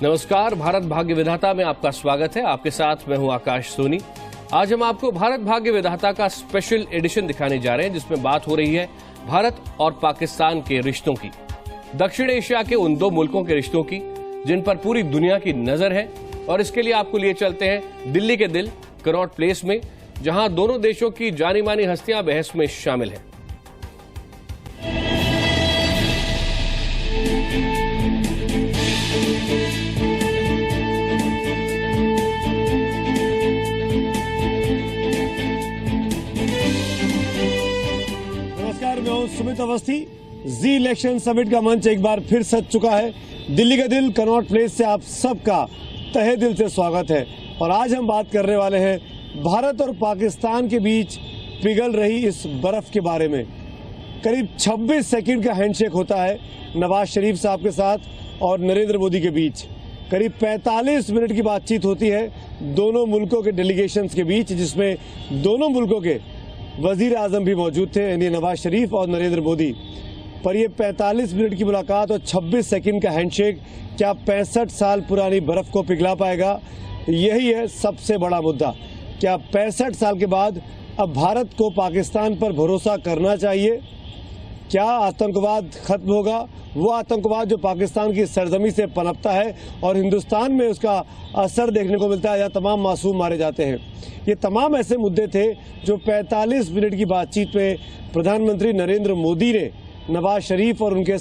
नमस्कार, भारत भाग्य विधाता में आपका स्वागत है। आपके साथ मैं हूं आकाश सोनी। आज हम आपको भारत भाग्य विधाता का स्पेशल एडिशन दिखाने जा रहे हैं, जिसमें बात हो रही है भारत और पाकिस्तान के रिश्तों की, दक्षिण एशिया के उन दो मुल्कों के रिश्तों की जिन पर पूरी दुनिया की नजर है। और इसके लिए आपको लिए चलते हैं दिल्ली के दिल कनॉट प्लेस में, जहां दोनों देशों की जानी मानी हस्तियां बहस में शामिल हैं। सुमित अवस्थी। जी इलेक्शन समिट का मंच एक बार फिर सज चुका है। दिल्ली का दिल कनॉट प्लेस से आप सबका तहे दिल से स्वागत है। और आज हम बात करने वाले हैं भारत और पाकिस्तान के बीच पिघल रही इस बर्फ के बारे में। करीब 26 सेकंड का हैंडशेक होता है नवाज शरीफ साहब के साथ और नरेंद्र मोदी के बीच। करीब 45 मिनट की बातचीत होती है दोनों मुल्कों के डेलीगेशंस के बीच, जिसमें दोनों मुल्कों के वजीर आजम भी मौजूद थे, यानी नवाज शरीफ और नरेंद्र मोदी। पर ये 45 मिनट की मुलाकात और 26 सेकंड का हैंडशेक क्या 65 साल पुरानी बर्फ को पिघला पाएगा? यही है सबसे बड़ा मुद्दा। क्या 65 साल के बाद अब भारत को पाकिस्तान पर भरोसा करना चाहिए? क्या आतंकवाद खत्म होगा? वो आतंकवाद जो पाकिस्तान की सरजमी से पनपता है और हिंदुस्तान में उसका असर देखने को मिलता है, या तमाम मासूम मारे जाते हैं। ये तमाम ऐसे मुद्दे थे जो 45 मिनट की बातचीत में प्रधानमंत्री नरेंद्र मोदी ने नवाज शरीफ और उनके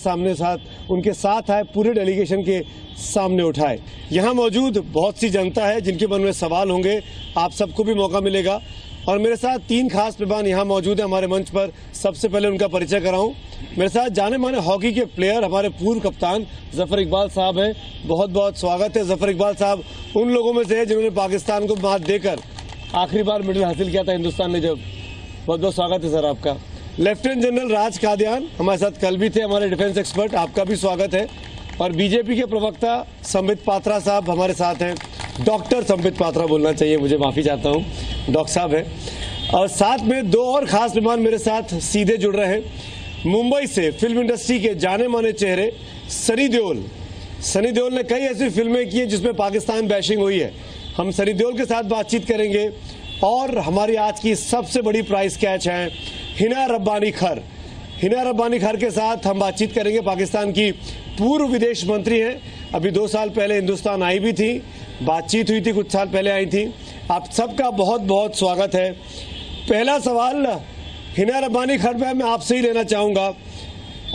साथ आए पूरे डेलीगेशन के सामने उठाए। यहाँ मौजूद बहुत सी जनता है जिनके मन में सवाल होंगे, आप सबको भी मौका मिलेगा। और मेरे साथ 3 खास मेहमान यहाँ मौजूद हैं हमारे मंच पर। सबसे पहले उनका परिचय कराऊं। मेरे साथ जाने माने हॉकी के प्लेयर, हमारे पूर्व कप्तान जफर इकबाल साहब हैं। बहुत बहुत स्वागत है जफर इकबाल साहब। उन लोगों में से है जिन्होंने पाकिस्तान को मात देकर आखिरी बार मेडल हासिल किया था हिंदुस्तान ने जब। बहुत बहुत स्वागत है सर आपका। लेफ्टिनेंट जनरल राज कादियान हमारे साथ कल भी थे, हमारे डिफेंस एक्सपर्ट, आपका भी स्वागत है। और बीजेपी के प्रवक्ता संबित पात्रा साहब हमारे साथ हैं। डॉक्टर संबित पात्रा बोलना चाहिए, मुझे माफी चाहता हूँ, डॉक्टर साहब है। और साथ में 2 और खास मेहमान मेरे साथ सीधे जुड़ रहे हैं। मुंबई से फिल्म इंडस्ट्री के जाने माने चेहरे सनी देओल। सनी देओल ने कई ऐसी फिल्में की हैं जिसमें पाकिस्तान बैशिंग हुई है। हम सनी देओल के साथ बातचीत करेंगे। और हमारी आज की सबसे बड़ी प्राइस कैच है हिना रब्बानी खर। हिना रब्बानी खर के साथ हम बातचीत करेंगे। पाकिस्तान की पूर्व विदेश मंत्री हैं, अभी 2 साल पहले हिंदुस्तान आई भी थी, बातचीत हुई थी, कुछ साल पहले आई थी। आप सबका बहुत बहुत स्वागत है। पहला सवाल हिना रब्बानी खर पे मैं आपसे ही लेना चाहूँगा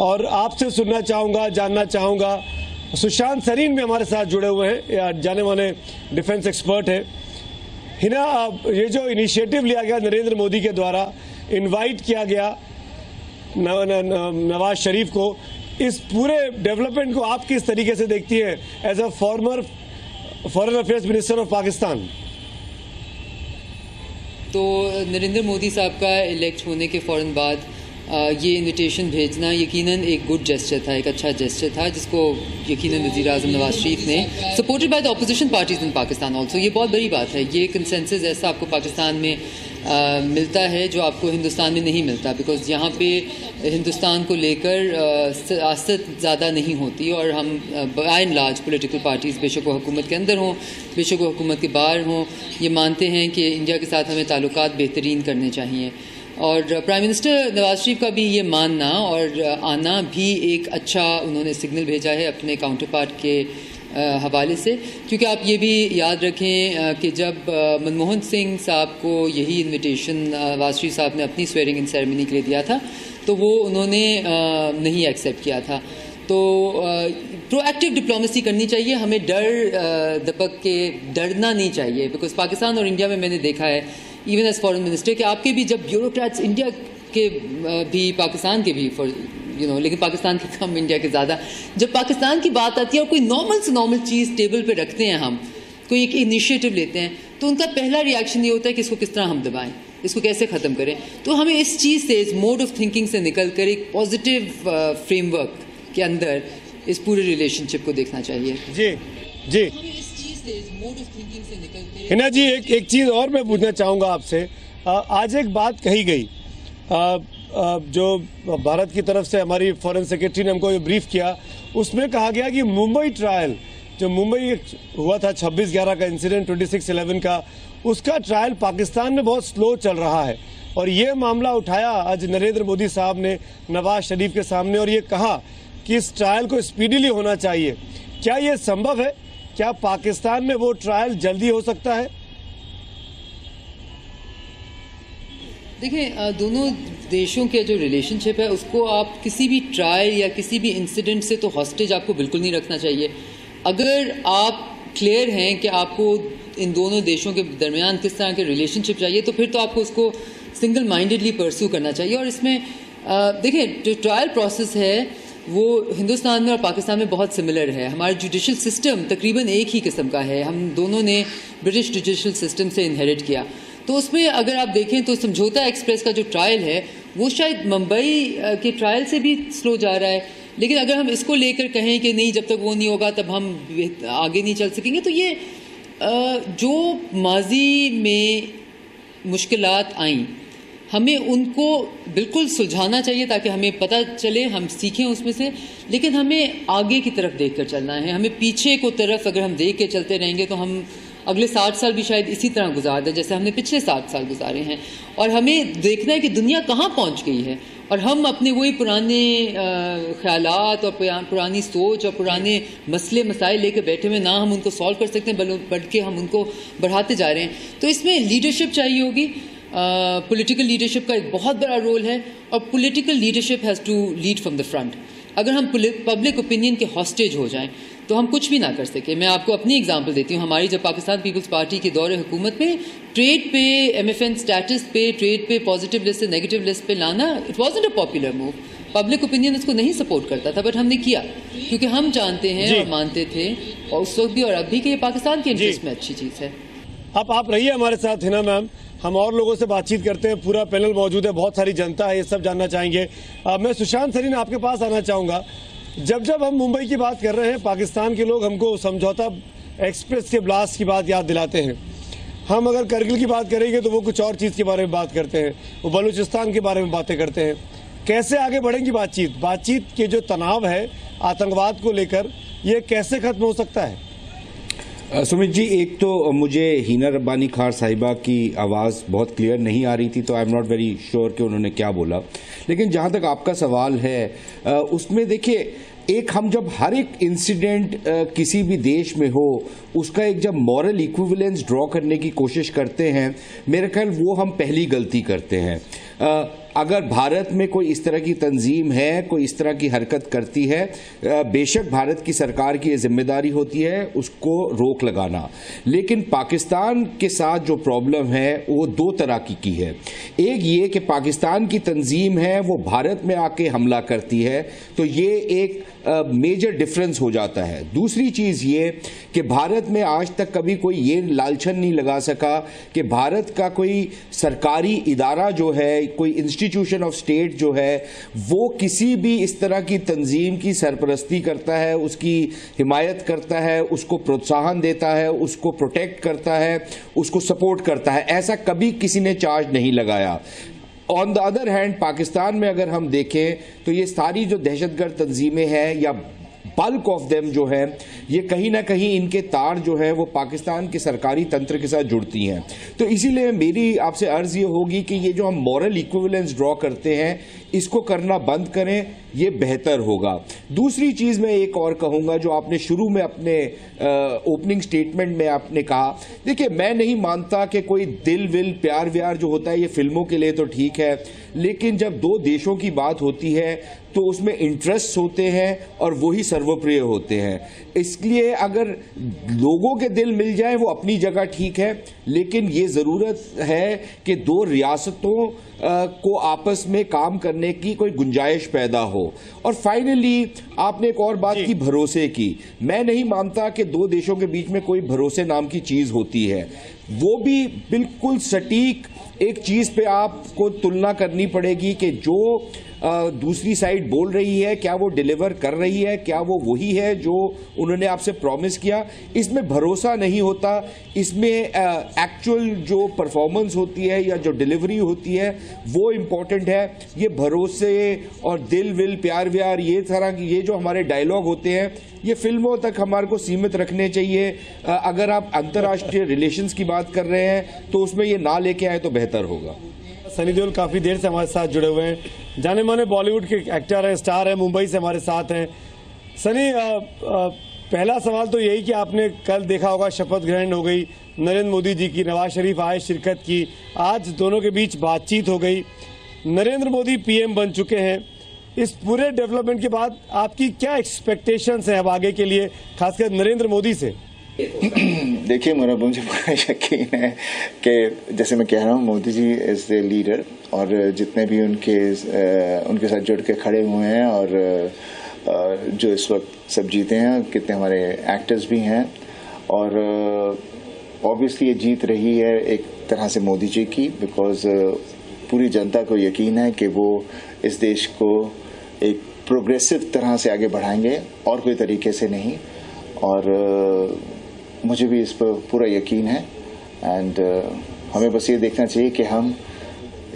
और आपसे सुनना चाहूँगा, जानना चाहूँगा। सुशांत सरीन भी हमारे साथ जुड़े हुए हैं, जाने माने डिफेंस एक्सपर्ट हैं। हिना, ये जो इनिशिएटिव लिया गया नरेंद्र मोदी के द्वारा, इनवाइट किया गया नवाज शरीफ को, इस पूरे डेवलपमेंट को आप किस तरीके से देखती है as a former foreign affairs minister of Pakistan? तो नरेंद्र मोदी साहब का इलेक्ट होने के फ़ौरन बाद ये इनविटेशन भेजना यकीनन एक गुड जेस्चर था, एक अच्छा जेस्चर था, जिसको यकीनन वज़ीर आज़म नवाज शरीफ ने supported by the opposition parties in Pakistan also. ये बहुत बड़ी बात है। ये कंसेंसस ऐसा आपको पाकिस्तान में मिलता है जो आपको हिंदुस्तान में नहीं मिलता, बिकॉज यहाँ पे हिंदुस्तान को लेकर सियासत ज़्यादा नहीं होती। और हम by and large political parties, बेशक वो हुकूमत के अंदर हों, बेशक वो हुकूमत के बाहर हों, ये मानते हैं कि इंडिया के साथ हमें ताल्लुकात बेहतरीन करने चाहिए। और प्राइम मिनिस्टर नवाज शरीफ का भी ये मानना और आना भी एक अच्छा उन्होंने सिग्नल भेजा है अपने काउंटर पार्ट के हवाले से। क्योंकि आप ये भी याद रखें कि जब मनमोहन सिंह साहब को यही इनविटेशन नवाज शरीफ साहब ने अपनी स्वेरिंग इन सेरेमनी के लिए दिया था, तो वो उन्होंने नहीं एक्सेप्ट किया था। तो प्रोएक्टिव डिप्लोमेसी करनी चाहिए, हमें डर दबक के डरना नहीं चाहिए। बिकॉज पाकिस्तान और इंडिया में मैंने देखा है, इवन एज फॉरेन मिनिस्टर, कि आपके भी जब ब्यूरोक्रेट्स इंडिया के भी, पाकिस्तान के भी लेकिन पाकिस्तान के कम, इंडिया के ज़्यादा, जब पाकिस्तान की बात आती है और कोई नॉर्मल से नॉर्मल चीज़ टेबल पे रखते हैं, हम कोई एक इनिशिएटिव लेते हैं, तो उनका पहला रिएक्शन ये होता है कि इसको किस तरह हम दबाएं, इसको कैसे ख़त्म करें। तो हमें इस चीज़ से, इस मोड ऑफ थिंकिंग से निकल कर एक पॉजिटिव फ्रेमवर्क के अंदर इस पूरे रिलेशनशिप को देखना चाहिए। जी जी हिना जी, एक चीज़ और मैं पूछना चाहूँगा आपसे। आज एक बात कही गई जो भारत की तरफ से हमारी फॉरेन सेक्रेटरी ने हमको ये ब्रीफ किया, उसमें कहा गया कि मुंबई ट्रायल जो मुंबई हुआ था 26/11 का इंसिडेंट 26/11 का, उसका ट्रायल पाकिस्तान में बहुत स्लो चल रहा है और ये मामला उठाया आज नरेंद्र मोदी साहब ने नवाज शरीफ के सामने और ये कहा कि इस ट्रायल को स्पीडीली होना चाहिए। क्या ये संभव है? क्या पाकिस्तान में वो ट्रायल जल्दी हो सकता है? देखिए, दोनों देशों के जो रिलेशनशिप है उसको आप किसी भी ट्रायल या किसी भी इंसिडेंट से तो हॉस्टेज आपको बिल्कुल नहीं रखना चाहिए। अगर आप क्लियर हैं कि आपको इन दोनों देशों के दरमियान किस तरह के रिलेशनशिप चाहिए तो फिर तो आपको उसको सिंगल माइंडेडली परस्यू करना चाहिए। और इसमें देखिए, जो ट्रायल प्रोसेस है वो हिंदुस्तान में और पाकिस्तान में बहुत सिमिलर है। हमारा जुडिशल सिस्टम तकरीबन एक ही किस्म का है। हम दोनों ने ब्रिटिश जुडिशल सिस्टम से इनहेरिट किया। तो उसमें अगर आप देखें तो समझौता एक्सप्रेस का जो ट्रायल है वो शायद मुंबई के ट्रायल से भी स्लो जा रहा है। लेकिन अगर हम इसको लेकर कहें कि नहीं, जब तक वो नहीं होगा तब हम आगे नहीं चल सकेंगे, तो ये जो माजी में मुश्किलात आईं हमें उनको बिल्कुल सुलझाना चाहिए ताकि हमें पता चले, हम सीखें उसमें से। लेकिन हमें आगे की तरफ देख कर चलना है। हमें पीछे को तरफ अगर हम देख के चलते रहेंगे तो हम अगले 60 साल भी शायद इसी तरह गुजार दें जैसे हमने पिछले 60 साल गुजारे हैं। और हमें देखना है कि दुनिया कहाँ पहुँच गई है और हम अपने वही पुराने ख्यालात और पुरानी सोच और पुराने मसले मसाइल लेकर बैठे हुए ना हम उनको सॉल्व कर सकते हैं बल्कि हम उनको बढ़ाते जा रहे हैं। तो इसमें लीडरशिप चाहिए होगी। पॉलिटिकल लीडरशिप का एक बहुत बड़ा रोल है और political leadership has to lead from the front. अगर हम पब्लिक ओपिनियन के हॉस्टेज हो जाएं तो हम कुछ भी ना कर सके। मैं आपको अपनी एग्जांपल देती हूँ। हमारी जब पाकिस्तान पीपल्स पार्टी के दौरे हुकूमत में ट्रेड पे MFN स्टेटस पे, ट्रेड पे पॉजिटिव लिस्ट से नेगेटिव लिस्ट पे लाना, it wasn't a popular move. Public opinion इसको नहीं सपोर्ट करता था, बट हमने किया क्योंकि हम जानते हैं और मानते थे और उस वक्त भी और अब भी कि ये पाकिस्तान के इंटरेस्ट में अच्छी चीज़ है। अब आप रहिए हमारे साथ हिना मैम, हम और लोगों से बातचीत करते हैं। पूरा पैनल मौजूद है, बहुत सारी जनता है, ये सब जानना चाहेंगे। मैं सुशांत सरीन आपके पास आना चाहूँगा। जब जब हम मुंबई की बात कर रहे हैं, पाकिस्तान के लोग हमको समझौता एक्सप्रेस के ब्लास्ट की बात याद दिलाते हैं। हम अगर करगिल की बात करेंगे तो वो कुछ और चीज़ के बारे में बात करते हैं, वो बलूचिस्तान के बारे में बातें करते हैं। कैसे आगे बढ़ेंगी बातचीत के जो तनाव है आतंकवाद को लेकर, ये कैसे खत्म हो सकता है? सुमित जी, एक तो मुझे हिना रब्बानी खार साहिबा की आवाज़ बहुत क्लियर नहीं आ रही थी, तो I am not very sure कि उन्होंने क्या बोला। लेकिन जहाँ तक आपका सवाल है उसमें देखिए, एक हम जब हर एक इंसिडेंट किसी भी देश में हो उसका एक जब मॉरल इक्विवेलेंस ड्रॉ करने की कोशिश करते हैं, मेरे ख्याल वो हम पहली गलती करते हैं। अगर भारत में कोई इस तरह की तंजीम है, कोई इस तरह की हरकत करती है, बेशक भारत की सरकार की ये जिम्मेदारी होती है उसको रोक लगाना। लेकिन पाकिस्तान के साथ जो प्रॉब्लम है वो दो तरह की है। एक ये कि पाकिस्तान की तंजीम है वो भारत में आके हमला करती है, तो ये एक मेजर डिफरेंस हो जाता है। दूसरी चीज़ ये कि भारत में आज तक कभी कोई ये लालछन नहीं लगा सका कि भारत का कोई सरकारी इदारा जो है, कोई इंस्टीट्यूशन ऑफ स्टेट जो है, वो किसी भी इस तरह की तंजीम की सरपरस्ती करता है, उसकी हिमायत करता है, उसको प्रोत्साहन देता है, उसको प्रोटेक्ट करता है, उसको सपोर्ट करता है। ऐसा कभी किसी ने चार्ज नहीं लगाया। On the other hand, Pakistan में अगर हम देखें तो ये सारी जो दहशतगर्द तंजीमें हैं या बल्क ऑफ देम जो है, ये कहीं ना कहीं इनके तार जो है वो पाकिस्तान के सरकारी तंत्र के साथ जुड़ती हैं। तो इसीलिए मेरी आपसे अर्ज़ ये होगी कि ये जो हम मॉरल इक्विवेलेंस ड्रॉ करते हैं इसको करना बंद करें, ये बेहतर होगा। दूसरी चीज़ मैं एक और कहूँगा, जो आपने शुरू में अपने ओपनिंग स्टेटमेंट में आपने कहा, देखिए मैं नहीं मानता कि कोई दिल विल प्यार व्यार जो होता है ये फिल्मों के लिए तो ठीक है, लेकिन जब दो देशों की बात होती है तो उसमें इंटरेस्ट होते हैं और वही सर्वप्रिय होते हैं। इसलिए अगर लोगों के दिल मिल जाए वो अपनी जगह ठीक है, लेकिन ये ज़रूरत है कि दो रियासतों को आपस में काम करने की कोई गुंजाइश पैदा हो। और फाइनली आपने एक और बात की, भरोसे की। मैं नहीं मानता कि दो देशों के बीच में कोई भरोसे नाम की चीज़ होती है। वो भी बिल्कुल सटीक एक चीज़ पे आपको तुलना करनी पड़ेगी कि जो दूसरी साइड बोल रही है क्या वो डिलीवर कर रही है, क्या वो वही है जो उन्होंने आपसे प्रॉमिस किया। इसमें भरोसा नहीं होता, इसमें एक्चुअल जो परफॉर्मेंस होती है या जो डिलीवरी होती है वो इम्पोर्टेंट है। ये भरोसे और दिल विल प्यार व्यार ये तरह की ये जो हमारे डायलॉग होते हैं ये फिल्मों तक हमारे को सीमित रखने चाहिए। अगर आप अंतर्राष्ट्रीय रिलेशंस की बात कर रहे हैं तो उसमें ये ना लेके आए तो बेहतर होगा। सनी देओल काफी देर से हमारे साथ जुड़े हुए हैं, जाने माने बॉलीवुड के एक्टर हैं, स्टार हैं, मुंबई से हमारे साथ हैं। सनी, पहला सवाल तो यही कि आपने कल देखा होगा शपथ ग्रहण हो गई नरेंद्र मोदी जी की, नवाज शरीफ आए शिरकत की, आज दोनों के बीच बातचीत हो गई, नरेंद्र मोदी पीएम बन चुके हैं। इस पूरे डेवलपमेंट के बाद आपकी क्या एक्सपेक्टेशंस हैं अब आगे के लिए, खासकर नरेंद्र मोदी से? देखिए, मुझे पूरा यकीन है कि जैसे मैं कह रहा हूँ, Modi ji is the leader, और जितने भी उनके साथ जुड़ के खड़े हुए हैं और जो इस वक्त सब जीते हैं, कितने हमारे एक्टर्स भी हैं, और ऑब्वियसली ये जीत रही है एक तरह से मोदी जी की, बिकॉज पूरी जनता को यकीन है कि वो इस देश को एक प्रोग्रेसिव तरह से आगे बढ़ाएंगे और कोई तरीके से नहीं, और मुझे भी इस पर पूरा यकीन है। एंड हमें बस ये देखना चाहिए कि हम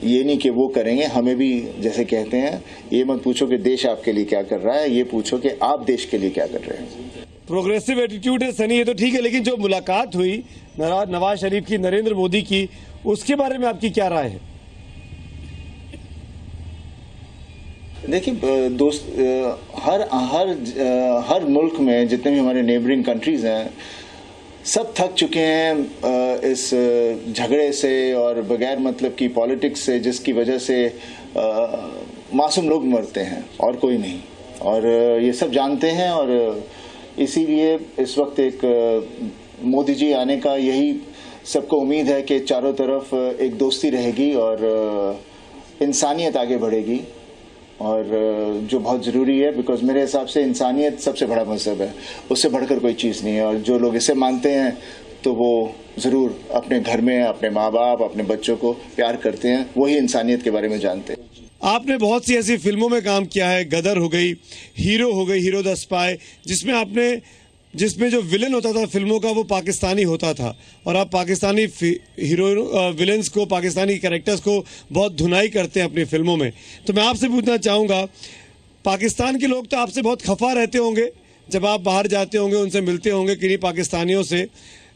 ये नहीं कि वो करेंगे, हमें भी जैसे कहते हैं, ये मत पूछो कि देश आपके लिए क्या कर रहा है, ये पूछो कि आप देश के लिए क्या कर रहे हैं। प्रोग्रेसिव एटीट्यूड है सनी, ये तो ठीक है, लेकिन जो मुलाकात हुई नवाज शरीफ की नरेंद्र मोदी की, उसके बारे में आपकी क्या राय है? देखिए दोस्त, हर मुल्क में जितने भी हमारे नेबरिंग कंट्रीज हैं, सब थक चुके हैं इस झगड़े से और बगैर मतलब की पॉलिटिक्स से, जिसकी वजह से मासूम लोग मरते हैं और कोई नहीं, और ये सब जानते हैं। और इसीलिए इस वक्त एक मोदी जी आने का यही सबको उम्मीद है कि चारों तरफ एक दोस्ती रहेगी और इंसानियत आगे बढ़ेगी, और जो बहुत ज़रूरी है, बिकॉज मेरे हिसाब से इंसानियत सबसे बड़ा मज़हब है, उससे बढ़कर कोई चीज़ नहीं है। और जो लोग इसे मानते हैं तो वो ज़रूर अपने घर में अपने माँ बाप, अपने बच्चों को प्यार करते हैं, वही इंसानियत के बारे में जानते हैं। आपने बहुत सी ऐसी फिल्मों में काम किया है, गदर हो गई, हीरो हो गई, हीरो द स्पाई, जिसमें जो विलन होता था फिल्मों का वो पाकिस्तानी होता था, और आप पाकिस्तानी हीरो विलन्स को, पाकिस्तानी कैरेक्टर्स को बहुत धुनाई करते हैं अपनी फिल्मों में। तो मैं आपसे पूछना चाहूँगा, पाकिस्तान के लोग तो आपसे बहुत खफा रहते होंगे जब आप बाहर जाते होंगे, उनसे मिलते होंगे किन्हीं पाकिस्तानियों से।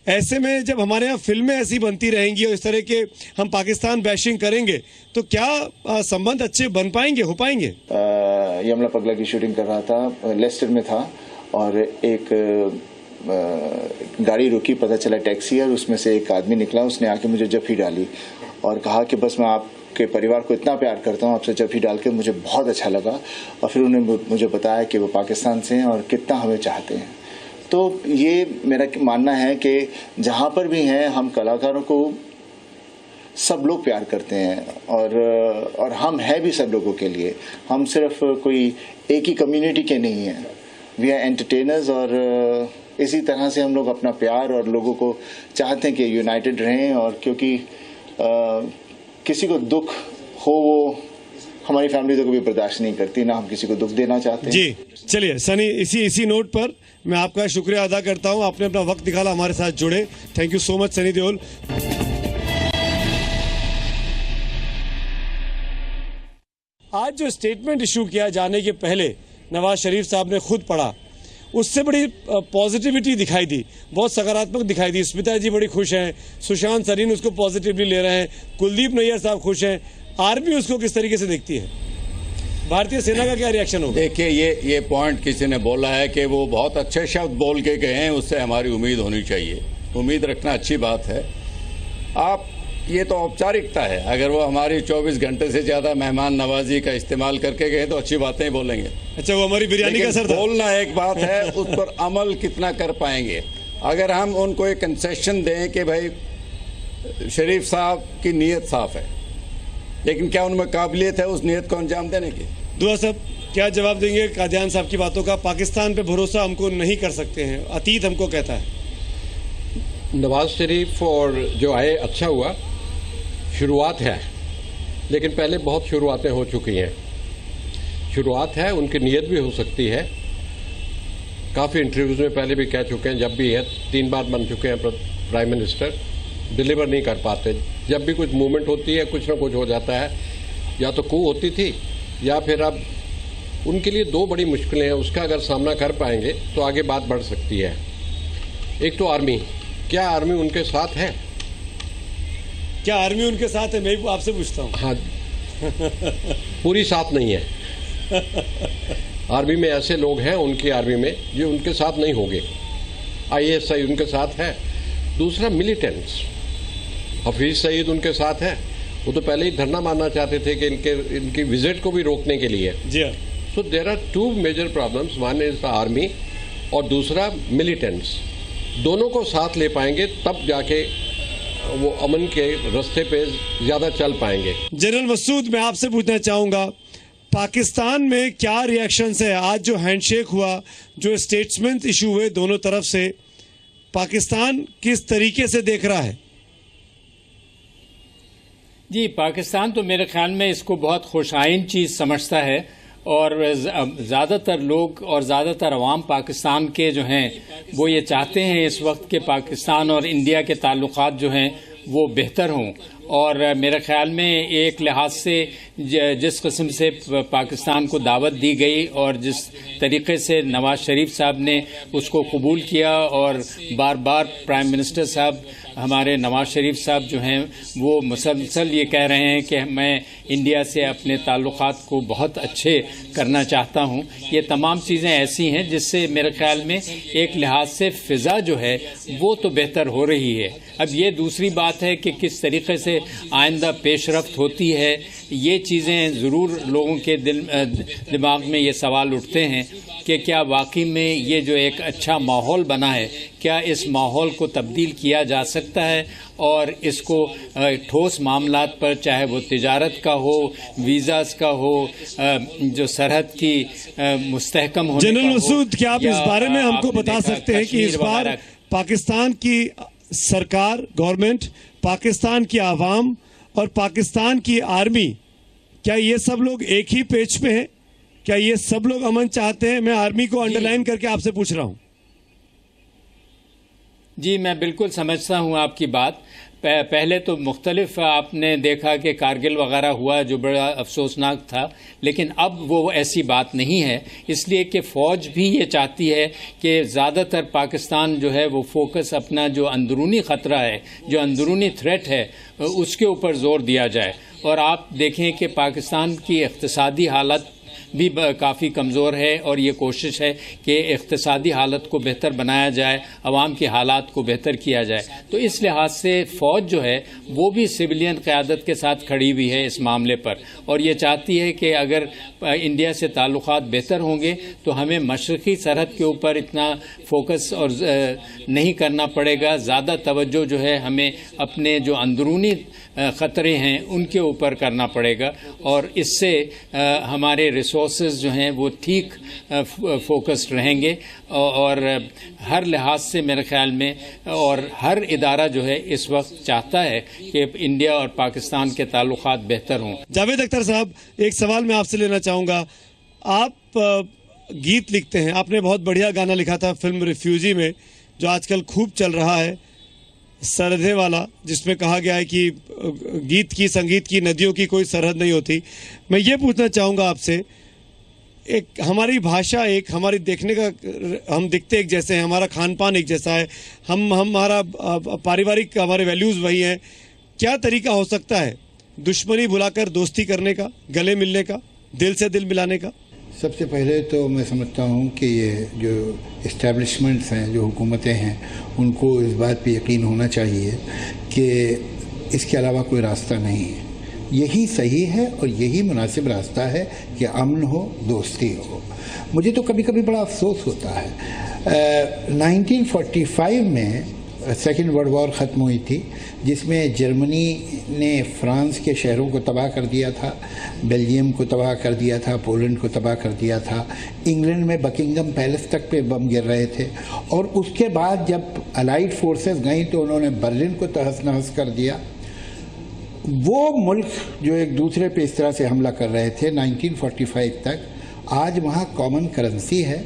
ऐसे में जब हमारे यहाँ फिल्में ऐसी बनती रहेंगी और इस तरह के हम पाकिस्तान बैशिंग करेंगे, तो क्या संबंध अच्छे बन पाएंगे, हो पाएंगे? यमला पगला की शूटिंग कर रहा था, लेस्टर में था, और एक गाड़ी रुकी, पता चला टैक्सी है, और उसमें से एक आदमी निकला, उसने आके मुझे जफ्फी डाली और कहा कि बस मैं आपके परिवार को इतना प्यार करता हूँ, आपसे जफ्फी डाल के मुझे बहुत अच्छा लगा। और फिर उन्होंने मुझे बताया कि वो पाकिस्तान से हैं और कितना हमें चाहते हैं। तो ये मेरा मानना है कि जहाँ पर भी हैं, हम कलाकारों को सब लोग प्यार करते हैं, और हम हैं भी सब लोगों के लिए, हम सिर्फ कोई एक ही कम्युनिटी के नहीं हैं। वी आर एंटरटेनर्स, और इसी तरह से हम लोग अपना प्यार और लोगों को चाहते हैं कि यूनाइटेड रहें, और क्योंकि किसी को दुख हो, वो हमारी फैमिली तो कभी बर्दाश्त नहीं करती, ना हम किसी को दुख देना चाहते हैं। जी चलिए सनी, इसी नोट पर मैं आपका शुक्रिया अदा करता हूं, आपने अपना वक्त निकाला, हमारे साथ जुड़े। Thank you so much Sunny Deol. आज जो स्टेटमेंट इशू किया जाने के पहले नवाज शरीफ साहब ने खुद पढ़ा, उससे बड़ी पॉजिटिविटी दिखाई दी, बहुत सकारात्मक दिखाई दी। स्मिता जी बड़ी खुश हैं, सुशांत सरीन उसको पॉजिटिवली ले रहे हैं, कुलदीप नैयर साहब खुश हैं, आर्मी उसको किस तरीके से देखती है, भारतीय सेना का क्या रिएक्शन होगा? देखिए, ये पॉइंट किसी ने बोला है कि वो बहुत अच्छे शब्द बोल के गए हैं, उससे हमारी उम्मीद होनी चाहिए। उम्मीद रखना अच्छी बात है। ये तो औपचारिकता है, अगर वो हमारी 24 घंटे से ज्यादा मेहमान नवाजी का इस्तेमाल करके गए तो अच्छी बातें ही बोलेंगे। अच्छा, वो हमारी बिरयानी का असर था। बोलना एक बात है, उस पर अमल कितना कर पाएंगे। अगर हम उनको एक कंसेशन दें कि भाई शरीफ साहब की नीयत साफ है, लेकिन क्या उनमें काबिलियत है उस नीयत को अंजाम देने की? दुआ साहब क्या जवाब देंगे कादियान साहब की बातों का? पाकिस्तान पे भरोसा हमको नहीं कर सकते हैं, अतीत हमको कहता है। नवाज शरीफ और जो आए अच्छा हुआ, शुरुआत है, लेकिन पहले बहुत शुरुआतें हो चुकी हैं। शुरुआत है, उनकी नीयत भी हो सकती है। काफ़ी इंटरव्यूज़ में पहले भी कह चुके हैं, जब भी है 3 बार बन चुके हैं प्राइम मिनिस्टर, डिलीवर नहीं कर पाते। जब भी कुछ मूवमेंट होती है, कुछ ना कुछ हो जाता है, या तो कू होती थी या फिर अब उनके लिए दो बड़ी मुश्किलें हैं, उसका अगर सामना कर पाएंगे तो आगे बात बढ़ सकती है। एक तो आर्मी, क्या आर्मी उनके साथ है? क्या आर्मी उनके साथ है? मैं भी आपसे पूछता हूँ। हाँ, पूरी साथ नहीं है। आर्मी में ऐसे लोग हैं उनकी आर्मी में जो उनके साथ नहीं होंगे। IASI उनके साथ है। दूसरा मिलिटेंट्स, हफीज सईद उनके साथ है। वो तो पहले ही धरना मारना चाहते थे कि इनकी विजिट को भी रोकने के लिए। जी हाँ। So there are two major problems, one is the army और दूसरा मिलिटेंट्स। दोनों को साथ ले पाएंगे तब जाके वो अमन के रास्ते पे ज्यादा चल पाएंगे। जनरल मसूद, मैं आपसे पूछना चाहूंगा, पाकिस्तान में क्या रिएक्शंस है? आज जो हैंडशेक हुआ, जो स्टेट्समेंट इशू हुए दोनों तरफ से, पाकिस्तान किस तरीके से देख रहा है? जी, पाकिस्तान तो मेरे ख्याल में इसको बहुत खुशाइन चीज़ समझता है और ज़्यादातर लोग और ज़्यादातर अवाम पाकिस्तान के जो हैं वो ये चाहते हैं इस वक्त के पाकिस्तान और इंडिया के ताल्लुकात जो हैं वो बेहतर हों। और मेरे ख्याल में एक लिहाज से जिस किस्म से पाकिस्तान को दावत दी गई और जिस तरीके से नवाज शरीफ साहब ने उसको कबूल किया और बार बार प्राइम मिनिस्टर साहब हमारे नवाज शरीफ साहब जो हैं वो मुसलसल ये कह रहे हैं कि मैं इंडिया से अपने ताल्लुकात को बहुत अच्छे करना चाहता हूं। ये तमाम चीज़ें ऐसी हैं जिससे मेरे ख्याल में एक लिहाज से फ़िज़ा जो है वो तो बेहतर हो रही है। अब ये दूसरी बात है कि किस तरीके से आइंदा पेशरफ्त होती है, ये चीज़ें ज़रूर लोगों के दिमाग में ये सवाल उठते हैं कि क्या वाकई में ये जो एक अच्छा माहौल बना है, क्या इस माहौल को तब्दील किया जा सकता है और इसको ठोस मामलात पर, चाहे वो तिजारत का हो, वीज़ास का हो, जो सरहद की मुस्तहकम होने का हो। जनरल मसूद, क्या आप इस बारे में हमको बता सकते हैं कि इस बार पाकिस्तान की सरकार, गवर्नमेंट, पाकिस्तान की आवाम और पाकिस्तान की आर्मी, क्या ये सब लोग एक ही पेज पे हैं? क्या ये सब लोग अमन चाहते हैं? मैं आर्मी को अंडरलाइन करके आपसे पूछ रहा हूं। जी, मैं बिल्कुल समझता हूं आपकी बात। पहले तो मुख्तलिफ आपने देखा कि कारगिल वगैरह हुआ जो बड़ा अफसोसनाक था, लेकिन अब वो ऐसी बात नहीं है, इसलिए कि फ़ौज भी ये चाहती है कि ज़्यादातर पाकिस्तान जो है वो फोकस अपना जो अंदरूनी ख़तरा है, जो अंदरूनी थ्रेट है, उसके ऊपर ज़ोर दिया जाए। और आप देखें कि पाकिस्तान की इक़्तिसादी हालत भी काफ़ी कमज़ोर है और ये कोशिश है कि इक़्तिसादी हालत को बेहतर बनाया जाए, अवाम की हालात को बेहतर किया जाए। तो इस लिहाज से फ़ौज जो है वो भी सिविलियन क़यादत के साथ खड़ी हुई है इस मामले पर और ये चाहती है कि अगर इंडिया से ताल्लुक़ात बेहतर होंगे तो हमें मशरक़ी सरहद के ऊपर इतना फोकस और नहीं करना पड़ेगा। ज़्यादा तवज्जो जो है हमें अपने जो अंदरूनी ख़तरे हैं उनके ऊपर करना पड़ेगा और इससे हमारे रिसोर्सेज जो हैं वो ठीक फोकस्ड रहेंगे और हर लिहाज से मेरे ख्याल में और हर इदारा जो है इस वक्त चाहता है कि इंडिया और पाकिस्तान के ताल्लुकात बेहतर हों। जावेद अख्तर साहब, एक सवाल मैं आपसे लेना चाहूँगा। आप गीत लिखते हैं, आपने बहुत बढ़िया गाना लिखा था फिल्म रिफ्यूजी में जो आजकल खूब चल रहा है, सरहदें वाला, जिसमें कहा गया है कि गीत की, संगीत की, नदियों की कोई सरहद नहीं होती। मैं ये पूछना चाहूँगा आपसे, एक हमारी भाषा, एक हमारी देखने का, हम दिखते एक जैसे हैं, हमारा खान पान एक जैसा है, हमारा पारिवारिक हमारे वैल्यूज़ वही हैं, क्या तरीका हो सकता है दुश्मनी भुलाकर दोस्ती करने का, गले मिलने का, दिल से दिल मिलाने का? सबसे पहले तो मैं समझता हूँ कि ये जो इस्टेब्लिशमेंट्स हैं, जो हुकूमतें हैं, उनको इस बात पे यकीन होना चाहिए कि इसके अलावा कोई रास्ता नहीं है। यही सही है और यही मुनासिब रास्ता है कि अमन हो, दोस्ती हो। मुझे तो कभी कभी बड़ा अफसोस होता है, 1945 में सेकेंड वर्ल्ड वॉर ख़त्म हुई थी, जिसमें जर्मनी ने फ्रांस के शहरों को तबाह कर दिया था, बेल्जियम को तबाह कर दिया था, पोलैंड को तबाह कर दिया था, इंग्लैंड में बकिंगम पैलेस तक पे बम गिर रहे थे। और उसके बाद जब अलाइड फोर्सेस गई तो उन्होंने बर्लिन को तहस नहस कर दिया। वो मुल्क जो एक दूसरे पे इस तरह से हमला कर रहे थे 1945 तक, आज वहाँ कॉमन करेंसी है,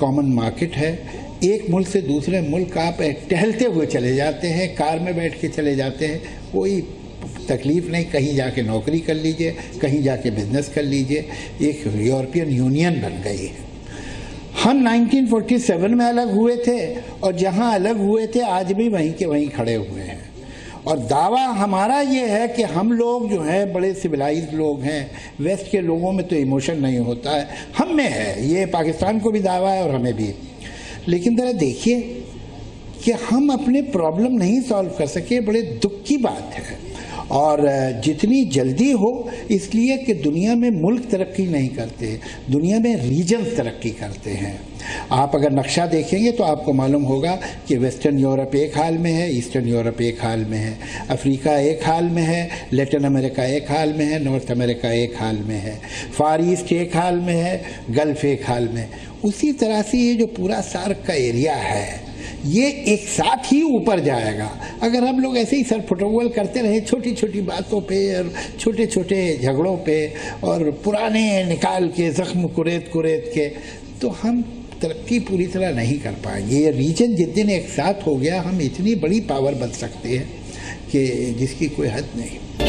कॉमन मार्केट है। एक मुल्क से दूसरे मुल्क आप टहलते हुए चले जाते हैं, कार में बैठ के चले जाते हैं, कोई तकलीफ नहीं, कहीं जाके नौकरी कर लीजिए, कहीं जाके बिजनेस कर लीजिए, एक यूरोपियन यूनियन बन गई है। हम 1947 में अलग हुए थे और जहां अलग हुए थे आज भी वहीं के वहीं खड़े हुए हैं। और दावा हमारा ये है कि हम लोग जो हैं बड़े सिविलाइज्ड लोग हैं, वेस्ट के लोगों में तो इमोशन नहीं होता है, हम में है, ये पाकिस्तान को भी दावा है और हमें भी। लेकिन ज़रा देखिए कि हम अपने प्रॉब्लम नहीं सॉल्व कर सके, बड़े दुख की बात है। और जितनी जल्दी हो, इसलिए कि दुनिया में मुल्क तरक्की नहीं करते, दुनिया में रीजन्स तरक्की करते हैं। आप अगर नक्शा देखेंगे तो आपको मालूम होगा कि वेस्टर्न यूरोप एक हाल में है, ईस्टर्न यूरोप एक हाल में है, अफ्रीका एक हाल में है, लैटिन अमेरिका एक हाल में है, नॉर्थ अमेरिका एक हाल में है, फार ईस्ट एक हाल में है, गल्फ एक हाल में। उसी तरह से ये जो पूरा सार्क का एरिया है ये एक साथ ही ऊपर जाएगा। अगर हम लोग ऐसे ही सर फुटबॉल करते रहे छोटी छोटी बातों पे और छोटे छोटे झगड़ों पे और पुराने निकाल के जख्म कुरेद कुरेद के, तो हम तरक्की पूरी तरह नहीं कर पाएंगे। ये रीजन जिस दिन एक साथ हो गया, हम इतनी बड़ी पावर बन सकते हैं कि जिसकी कोई हद नहीं।